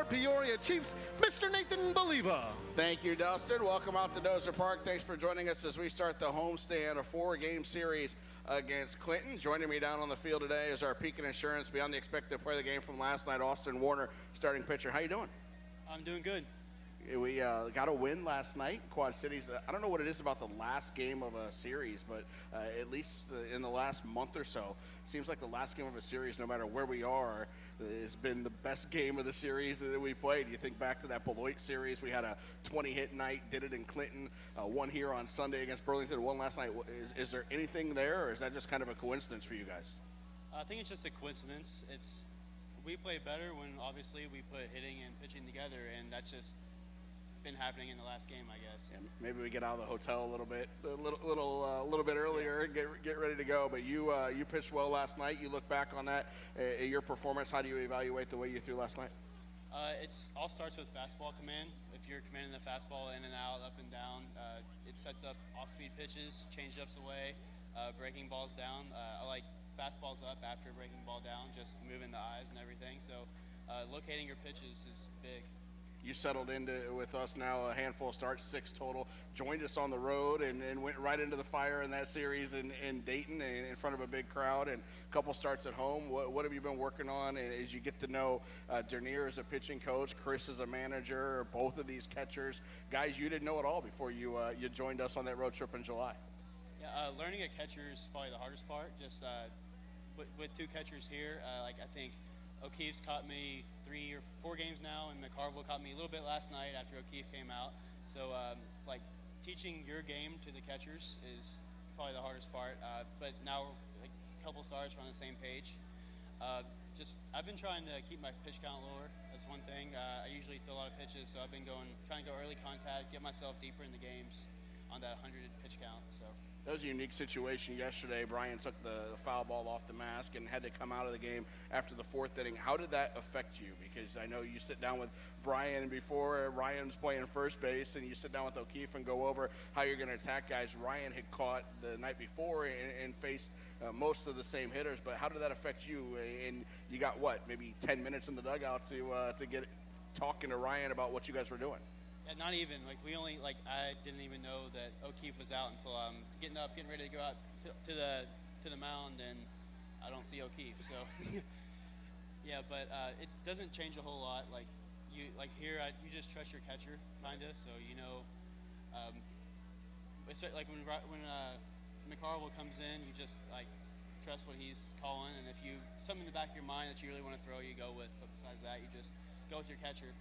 Peoria Chiefs, Mr. Nathan Baliva. Thank you, Dustin. Welcome out to Dozer Park. Thanks for joining us as we start the homestand, a 4-game series against Clinton. Joining me down on the field today is our Pekin Insurance Beyond the Expected Play of the game from last night, Austin Warner, starting pitcher. How you doing? I'm doing good. We got a win last night, Quad Cities. I don't know what it is about the last game of a series, but at least in the last month or so, it seems like the last game of a series, no matter where we are, has been the best game of the series that we played. You think back to that Beloit series, we had a 20-hit night, did it in Clinton, one here on Sunday against Burlington, one last night. Is there anything there, or is that just kind of a coincidence for you guys? I think it's just a coincidence. We play better when obviously we put hitting and pitching together, and that's just been happening in the last game, I guess. Yeah, maybe we get out of the hotel a little bit earlier, and get ready to go. But you pitched well last night. You look back on that, your performance. How do you evaluate the way you threw last night? It all starts with fastball command. If you're commanding the fastball in and out, up and down, it sets up off-speed pitches, change-ups away, breaking balls down. I like fastballs up after breaking ball down, just moving the eyes and everything. So locating your pitches is big. You settled into with us now, a handful of starts, 6 total. Joined us on the road and went right into the fire in that series in Dayton in front of a big crowd, and a couple starts at home. What have you been working on as you get to know Dernier as a pitching coach, Chris as a manager, both of these catchers, guys you didn't know at all before you joined us on that road trip in July? Yeah, learning a catcher is probably the hardest part. Just with 2 catchers here, I think O'Keefe's caught me 3 or 4 games now, and McCarville caught me a little bit last night after O'Keefe came out. So, teaching your game to the catchers is probably the hardest part. But now, a couple stars, we're on the same page. I've been trying to keep my pitch count lower. That's one thing. I usually throw a lot of pitches, so I've been trying to go early contact, get myself deeper in the games on that 100 pitch count. So. That was a unique situation yesterday. Brian took the foul ball off the mask and had to come out of the game after the 4th inning. How did that affect you? Because I know you sit down with Brian before Ryan's playing first base, and you sit down with O'Keefe and go over how you're going to attack guys. Ryan had caught the night before and faced most of the same hitters, but how did that affect you? And you got, maybe 10 minutes in the dugout to get talking to Ryan about what you guys were doing? Not even. I didn't even know that O'Keefe was out until I'm getting ready to go out to the mound, and I don't see O'Keefe. So, yeah, but it doesn't change a whole lot. Here, you just trust your catcher, kinda. So especially when McCarville comes in, you just trust what he's calling, and if you something in the back of your mind that you really want to throw, you go with. But besides that, you just go with your catcher.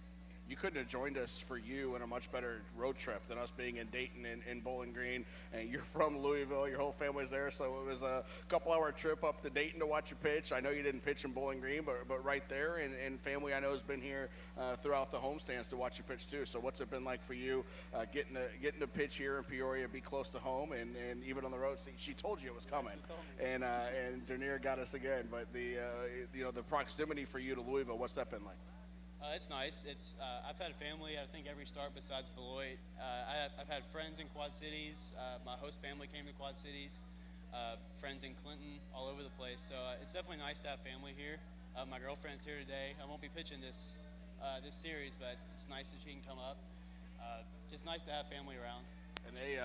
You couldn't have joined us for you in a much better road trip than us being in Dayton and Bowling Green. And you're from Louisville, your whole family's there, so it was a couple-hour trip up to Dayton to watch you pitch. I know you didn't pitch in Bowling Green, but right there, and family I know has been here throughout the homestands to watch you pitch too. So what's it been like for you getting to pitch here in Peoria, be close to home, and even on the road? She told you it was coming, and Dernier got us again. But the proximity for you to Louisville, what's that been like? It's nice. I've had a family, I think, every start besides Beloit. I've had friends in Quad Cities. My host family came to Quad Cities. Friends in Clinton, all over the place. So it's definitely nice to have family here. My girlfriend's here today. I won't be pitching this series, but it's nice that she can come up. Just nice to have family around. And they,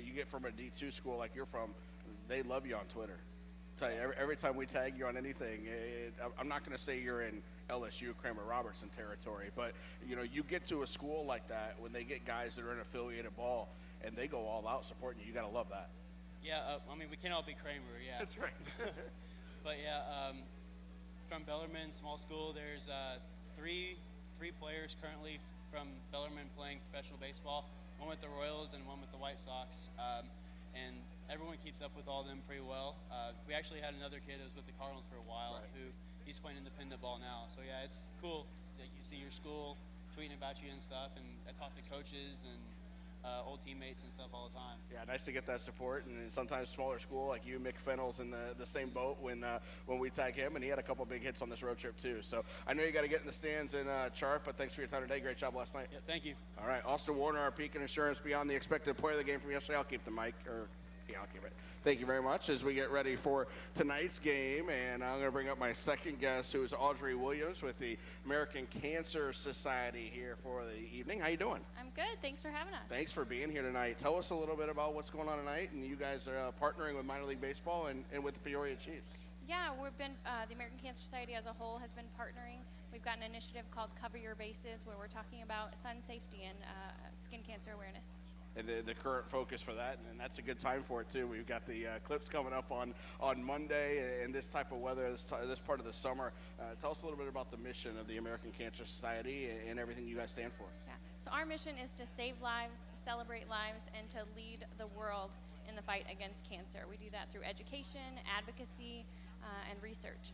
you get from a D2 school like you're from, they love you on Twitter. Tell you, every time we tag you on anything, I'm not going to say you're in LSU, Kramer Robertson territory, but you get to a school like that when they get guys that are in affiliated ball and they go all out supporting you. You got to love that. Yeah, we can't all be Kramer. Yeah, that's right. But yeah, from Bellarmine Small School, there's three players currently from Bellarmine playing professional baseball. One with the Royals and one with the White Sox. And everyone keeps up with all of them pretty well. We actually had another kid that was with the Cardinals for a while, right, who he's playing independent ball now. So yeah, it's cool. You see your school tweeting about you and stuff, and I talk to coaches and old teammates and stuff all the time. Yeah, nice to get that support. And sometimes smaller school like you, Mick Fennell's in the same boat when we tag him, and he had a couple big hits on this road trip too. So I know you got to get in the stands and chart, but thanks for your time today. Great job last night. Yeah, thank you. All right, Austin Warner, our Pekin Insurance Beyond the Expected Player of the game from yesterday. I'll keep the mic, or yeah, I'll keep it. Thank you very much as we get ready for tonight's game. And I'm going to bring up my second guest, who is Audrey Williams with the American Cancer Society here for the evening. How you doing? I'm good. Thanks for having us. Thanks for being here tonight. Tell us a little bit about what's going on tonight. And you guys are partnering with minor league baseball and with the Peoria Chiefs. Yeah, we've been, the American Cancer Society as a whole has been partnering. We've got an initiative called Cover Your Bases where we're talking about sun safety and skin cancer awareness. And the current focus for that, and that's a good time for it too. We've got the clips coming up on Monday, and this type of weather, this part of the summer. Tell us a little bit about the mission of the American Cancer Society and everything you guys stand for. Yeah. So our mission is to save lives, celebrate lives, and to lead the world in the fight against cancer. We do that through education, advocacy, and research.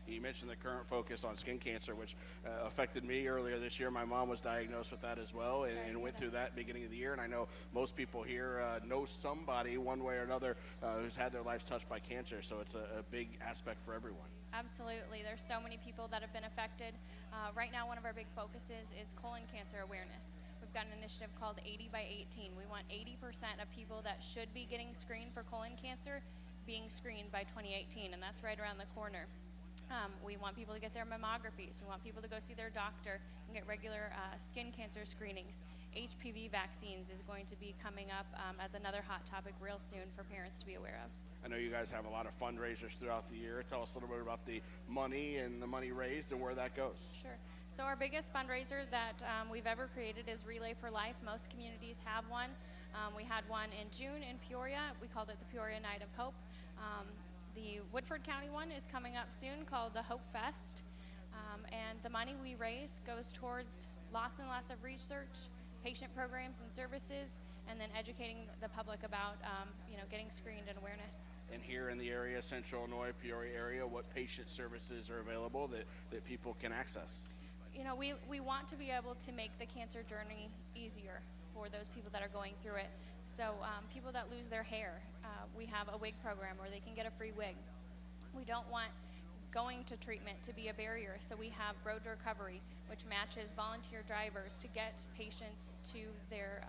You mentioned the current focus on skin cancer, which affected me earlier this year. My mom was diagnosed with that as well, and went through that beginning of the year. And I know most people here know somebody one way or another who's had their lives touched by cancer. So it's a big aspect for everyone. Absolutely. There's so many people that have been affected. Right now, one of our big focuses is colon cancer awareness. We've got an initiative called 80 by 18. We want 80% of people that should be getting screened for colon cancer being screened by 2018, and that's right around the corner. We want people to get their mammographies. We want people to go see their doctor and get regular skin cancer screenings. HPV vaccines is going to be coming up as another hot topic real soon for parents to be aware of. I know you guys have a lot of fundraisers throughout the year. Tell us a little bit about the money and the money raised and where that goes. Sure. So our biggest fundraiser that we've ever created is Relay for Life. Most communities have one. We had one in June in Peoria. We called it the Peoria Night of Hope. The Woodford County one is coming up soon called the Hope Fest. And the money we raise goes towards lots and lots of research, patient programs and services, and then educating the public about getting screened and awareness. And here in the area, Central Illinois, Peoria area, what patient services are available that people can access? You know, we want to be able to make the cancer journey easier for those people that are going through it. So people that lose their hair, we have a wig program where they can get a free wig. We don't want going to treatment to be a barrier, so we have Road to Recovery, which matches volunteer drivers to get patients to their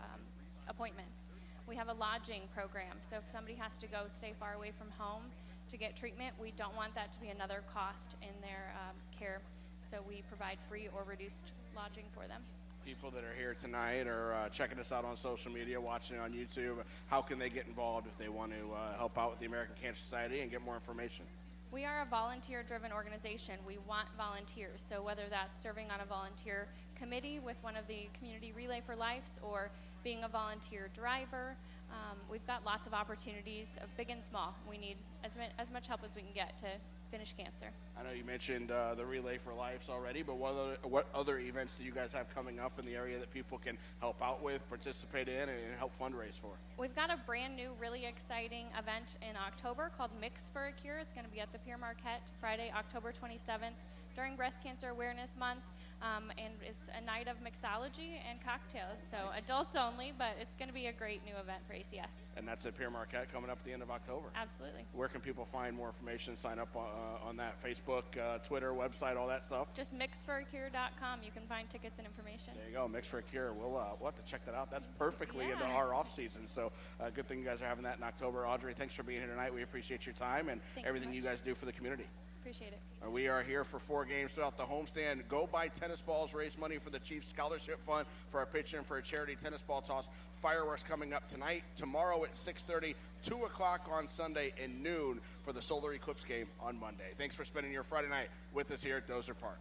appointments. We have a lodging program, so if somebody has to go stay far away from home to get treatment, we don't want that to be another cost in their care, so we provide free or reduced lodging for them. People that are here tonight or checking us out on social media, watching on YouTube, how can they get involved if they want to help out with the American Cancer Society and get more information? We are a volunteer-driven organization. We want volunteers, so whether that's serving on a volunteer committee with one of the Community Relay for Lives or being a volunteer driver, we've got lots of opportunities, big and small. We need as much help as we can get to finish cancer. I know you mentioned the Relay for Lives already, but what other events do you guys have coming up in the area that people can help out with, participate in, and help fundraise for? We've got a brand new, really exciting event in October called Mix for a Cure. It's going to be at the Pier Marquette Friday, October 27th during Breast Cancer Awareness Month. And it's a night of mixology and cocktails, so adults only, but it's going to be a great new event for ACS. And that's at Pier Marquette coming up at the end of October. Absolutely. Where can people find more information, sign up on that? Facebook, Twitter, website, all that stuff? Just mixforacure.com. You can find tickets and information. There you go, Mix for a Cure. We'll have to check that out. That's perfectly into our off season, so good thing you guys are having that in October. Audrey, thanks for being here tonight. We appreciate your time and everything you guys do for the community. Appreciate it. We are here for 4 games throughout the homestand. Go buy tennis balls, raise money for the Chiefs Scholarship Fund for our pitch and for a charity tennis ball toss. Fireworks coming up tonight, tomorrow at 6:30, 2 o'clock on Sunday, and noon for the solar eclipse game on Monday. Thanks for spending your Friday night with us here at Dozer Park.